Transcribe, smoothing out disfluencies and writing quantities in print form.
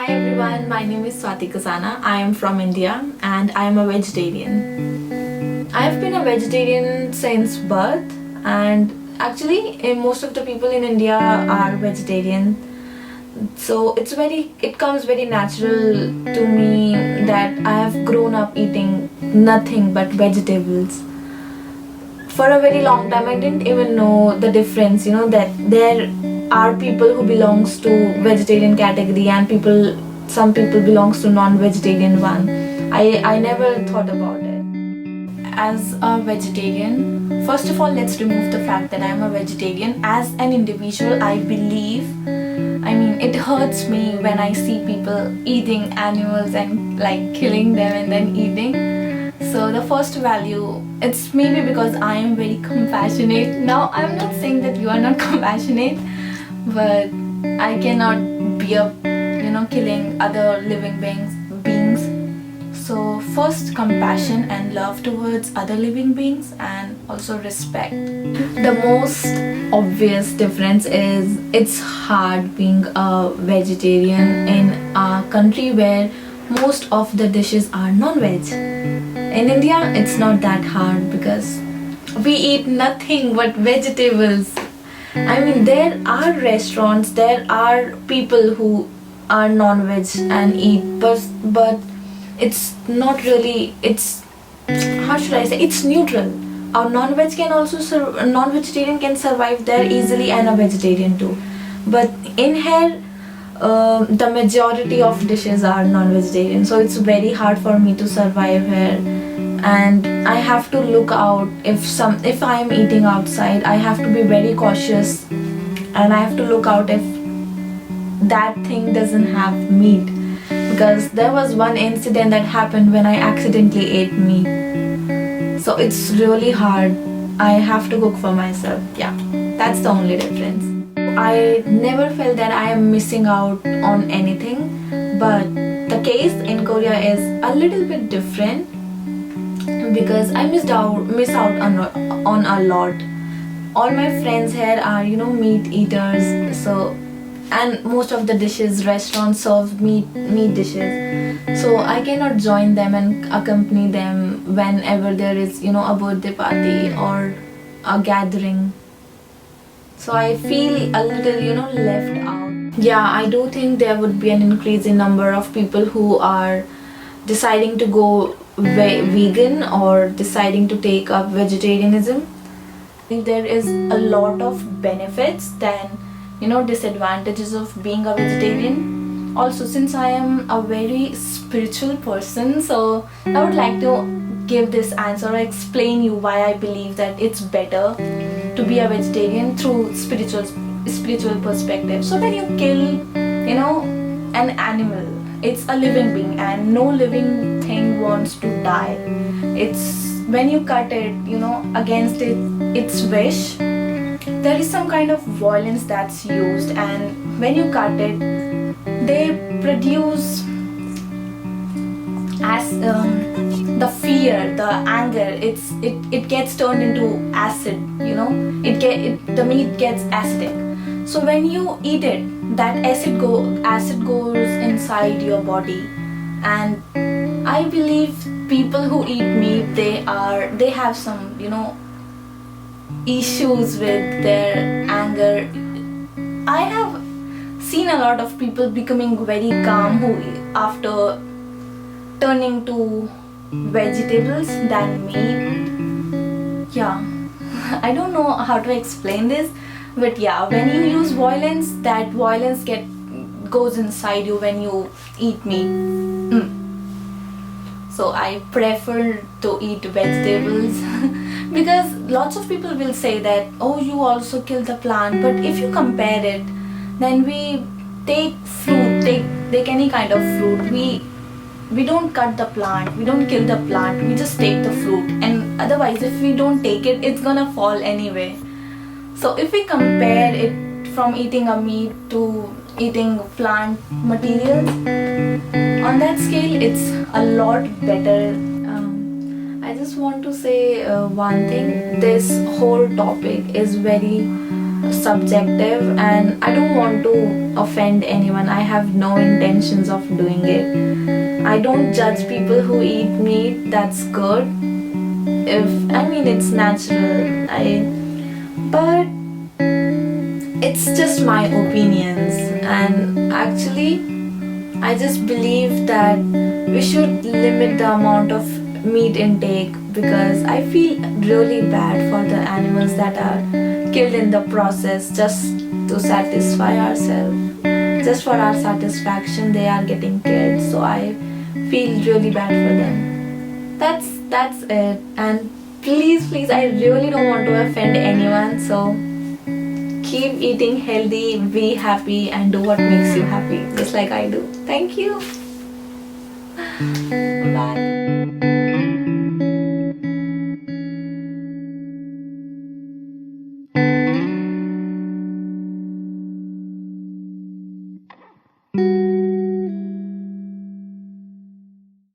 Hi everyone, my name is Swati Kasana. I am from India and I am a vegetarian. I have been a vegetarian since birth, and actually most of the people in India are vegetarian. So it comes very natural to me that I have grown up eating nothing but vegetables. For a very long time I didn't even know the difference, that there are people who belongs to vegetarian category and some people belongs to non-vegetarian one. I never thought about it. As a vegetarian, first of all, let's remove the fact that I'm a vegetarian. As an individual, it hurts me when I see people eating animals and like killing them and then eating. So the first value, it's maybe because I am very compassionate. Now I'm not saying that you are not compassionate, but I cannot be killing other living beings. So first, compassion and love towards other living beings, and also respect. The most obvious difference is it's hard being a vegetarian in a country where most of the dishes are non-veg. In India, it's not that hard because we eat nothing but vegetables. There are restaurants, there are people who are non-veg and eat, but it's not really, how should I say, it's neutral. A non-vegetarian can survive there easily, and a vegetarian too. But in here, the majority of dishes are non-vegetarian, so it's very hard for me to survive here. And I have to look out if I am eating outside, I have to be very cautious, and I have to look out if that thing doesn't have meat, because there was one incident that happened when I accidentally ate meat. So it's really hard. I have to cook for myself. Yeah, that's the only difference. I never felt that I am missing out on anything, but the case in Korea is a little bit different because I miss out on a lot. All my friends here are meat eaters, so, and most of the restaurants serve meat dishes, so I cannot join them and accompany them whenever there is a birthday party or a gathering. So I feel a little left out. Yeah, I do think there would be an increase in number of people who are deciding to go vegan or deciding to take up vegetarianism. I think there is a lot of benefits than disadvantages of being a vegetarian. Also, since I am a very spiritual person, so I would like to give this answer or explain you why I believe that it's better to be a vegetarian through spiritual perspective. So when you kill an animal, it's a living being, and no living thing wants to die. It's when you cut it against its wish, there is some kind of violence that's used, and when you cut it, they produce as the fear, the anger. It gets turned into acid. The meat gets acidic. So when you eat it, that acid goes inside your body, and I believe people who eat meat, they have some issues with their anger. I have seen a lot of people becoming very calm after turning to vegetables than meat. Yeah, I don't know how to explain this, but yeah, when you use violence, that violence goes inside you when you eat meat. So I prefer to eat vegetables because lots of people will say that, oh, you also kill the plant. But if you compare it, then we take fruit, take any kind of fruit. We don't cut the plant, we don't kill the plant, we just take the fruit. And otherwise, if we don't take it, it's gonna fall anyway. So if we compare it from eating a meat to eating plant materials, on that scale, it's a lot better. I just want to say one thing. This whole topic is very subjective, and I don't want to offend anyone. I have no intentions of doing it. I don't judge people who eat meat. That's good. It's natural. But it's just my opinions, and actually I just believe that we should limit the amount of meat intake, because I feel really bad for the animals that are killed in the process just to satisfy ourselves. Just for our satisfaction they are getting killed, so I feel really bad for them. That's it. And please, I really don't want to offend anyone, so keep eating healthy, be happy, and do what makes you happy, just like I do. Thank you. Bye.